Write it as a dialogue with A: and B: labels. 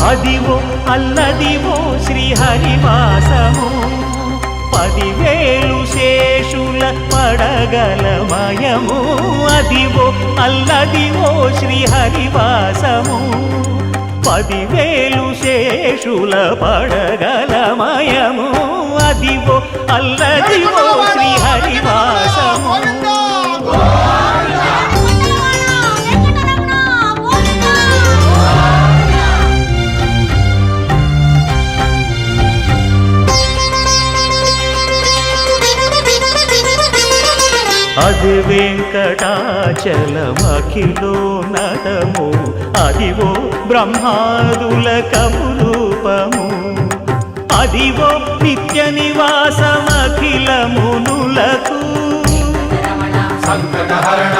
A: అదివో అల్లదివో శ్రీహరివాసము 10,000 శేషుల పడగలమయము అదివో అల్లదివో శ్రీహరివాసము 10,000 శేషుల పడగలమయము అదివో అల్లదివో శ్రీహరివాసము అది వెంకటాచలమఖిలోన్నతము అదివో బ్రహ్మాదుల కమురూపము అదివో నిత్య నివాసమఖిలమునులకు
B: సంకటహరణ